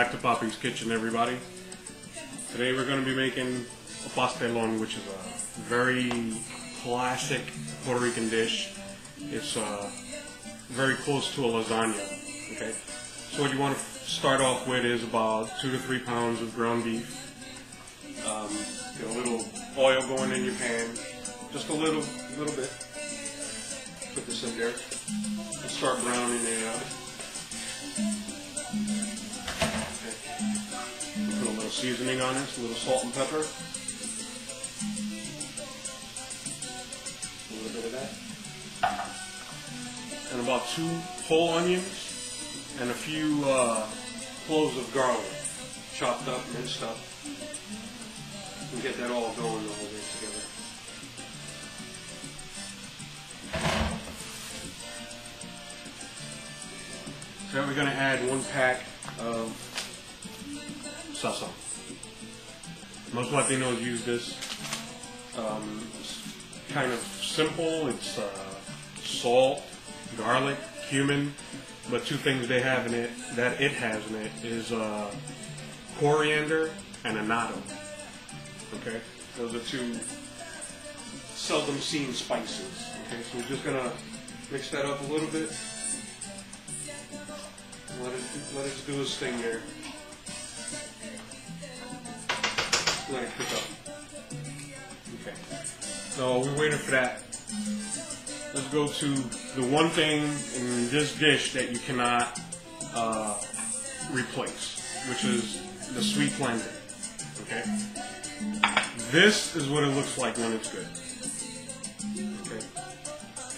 back to Papi's Kitchen, everybody. Today we're going to be making a pastelon, which is a very classic Puerto Rican dish. It's very close to a lasagna. Okay, so what you want to start off with is about 2 to 3 pounds of ground beef. Get a little oil going in your pan, just a little bit. Put this in there and start browning it up. Put a little seasoning on it, a little salt and pepper. A little bit of that. And about 2 whole onions and a few cloves of garlic, chopped up, minced up. And get that all going the whole way together. So then we're going to add 1 pack of sazon. Most Latinos use this. It's kind of simple. It's salt, garlic, cumin, but 2 things they have in it that it has in it is coriander and annatto. Okay, those are 2 seldom seen spices. Okay, so we're just gonna mix that up a little bit. Let it do its thing there. Let it cook up. Okay, so we're waiting for that. Let's go to the one thing in this dish that you cannot replace, which is the sweet plantain. Okay, this is what it looks like when it's good. Okay,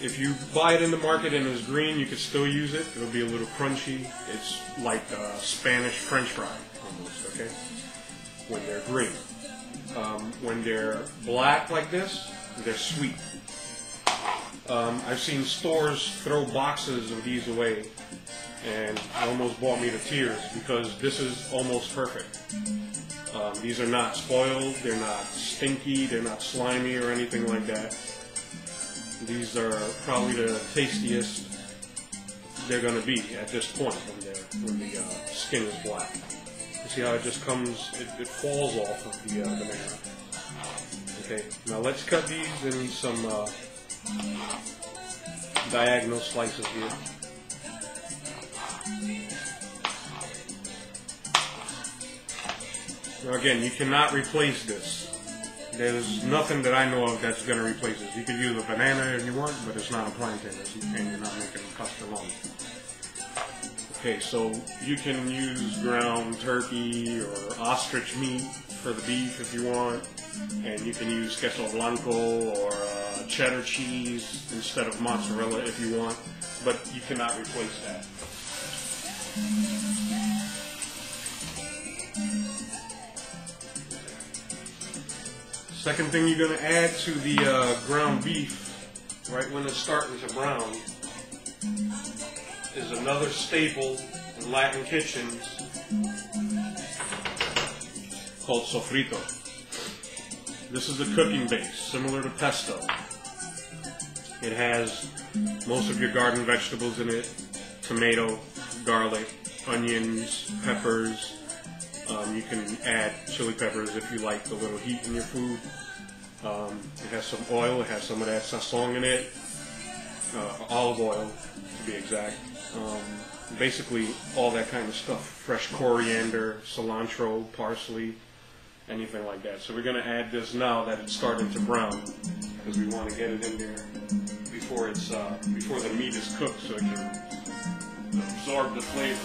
if you buy it in the market and it's green, you could still use it. It'll be a little crunchy. It's like a Spanish French fry almost. Okay, when they're green. When they're black like this, they're sweet. I've seen stores throw boxes of these away, and it almost brought me to tears because this is almost perfect. These are not spoiled, they're not stinky, they're not slimy or anything like that. These are probably the tastiest they're going to be at this point when the skin is black. You see how it just comes, it falls off of the banana. Okay, now let's cut these in some diagonal slices here. Now again, you cannot replace this. There's nothing that I know of that's going to replace this. You could use a banana if you want, but it's not a plantain, and you're not making a pastelon. Okay, so you can use ground turkey or ostrich meat for the beef if you want, and you can use queso blanco or cheddar cheese instead of mozzarella if you want, but you cannot replace that. Second thing you're going to add to the ground beef, right when it's starting to brown, is another staple in Latin kitchens called sofrito. This is a cooking base, similar to pesto. It has most of your garden vegetables in it, tomato, garlic, onions, peppers. You can add chili peppers if you like a little heat in your food. It has some oil, it has some of that sazon in it, olive oil to be exact. Basically all that kind of stuff, fresh coriander, cilantro, parsley, anything like that. So we're going to add this now that it's starting to brown, because we want to get it in there before it's before the meat is cooked, so it can absorb the flavor.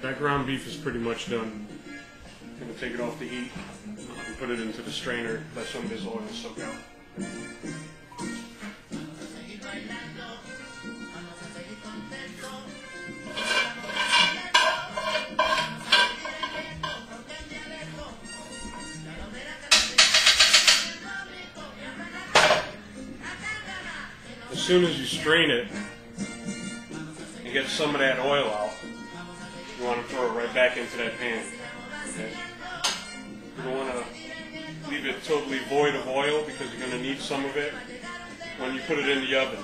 That ground beef is pretty much done. I'm going to take it off the heat and put it into the strainer, let some of this oil soak out. As soon as you strain it and get some of that oil out, you want to throw it right back into that pan. Okay? You don't want to leave it totally void of oil because you're going to need some of it when you put it in the oven.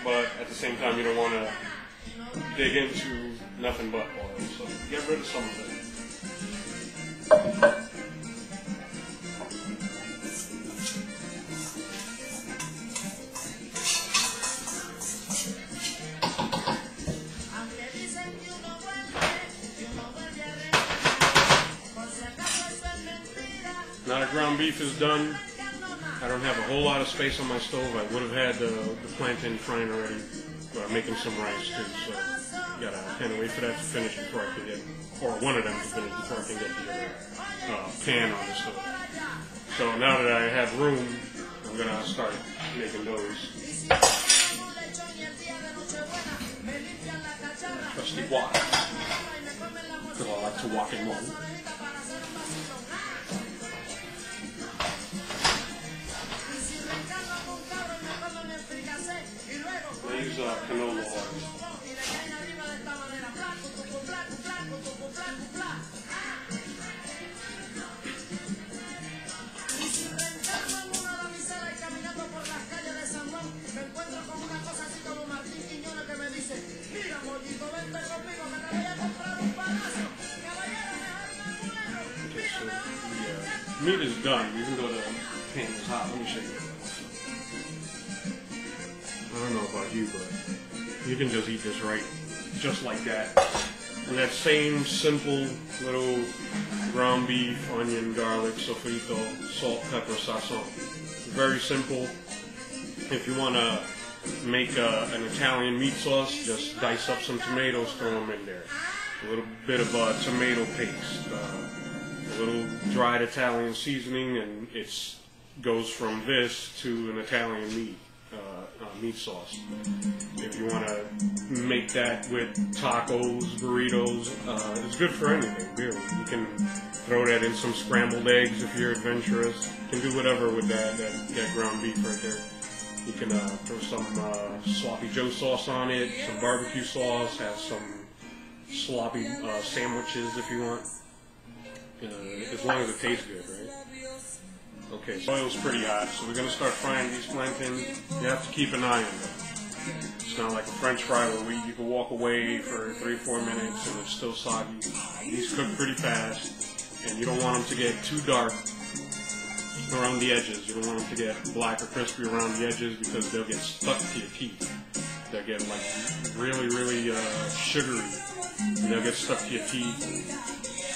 But at the same time, you don't want to dig into nothing but oil. So get rid of some of it. Now the ground beef is done. I don't have a whole lot of space on my stove. I would have had the plantain frying already, but I'm making some rice too, so gotta kind of wait for that to finish before I can get, or one of them to finish before I can get the other pan on the stove. So now that I have room, I'm gonna start making those. Trusty walk, because I like to walk in one. I use canola oil. Okay, so the meat is done, even though the pan is hot. Let me show you. I don't know about you, but you can just eat this right, just like that. And that same simple little ground beef, onion, garlic, sofrito, salt, pepper, sazon. Very simple. If you want to make an Italian meat sauce, just dice up some tomatoes, throw them in there. A little bit of tomato paste, a little dried Italian seasoning, and it goes from this to an Italian meat sauce. If you want to make that with tacos, burritos, it's good for anything, really. You can throw that in some scrambled eggs if you're adventurous. You can do whatever with that ground beef right there. You can throw some sloppy Joe sauce on it, some barbecue sauce, have some sloppy sandwiches if you want. As long as it tastes good, right? Okay, so oil's pretty hot, so we're going to start frying these plantains. You have to keep an eye on them. It's not like a French fry where you can walk away for 3 or 4 minutes and it's still soggy. These cook pretty fast, and you don't want them to get too dark around the edges. You don't want them to get black or crispy around the edges because they'll get stuck to your teeth. They'll get like really, really sugary, and they'll get stuck to your teeth.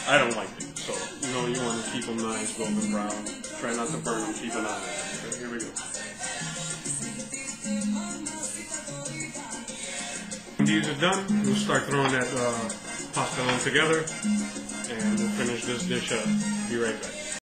I don't like it, so you want to keep them nice, golden brown. Try not to burn them, keep an eye on them. Okay, here we go. When these are done, we'll start throwing that pastelon together, and we'll finish this dish up. Be right back.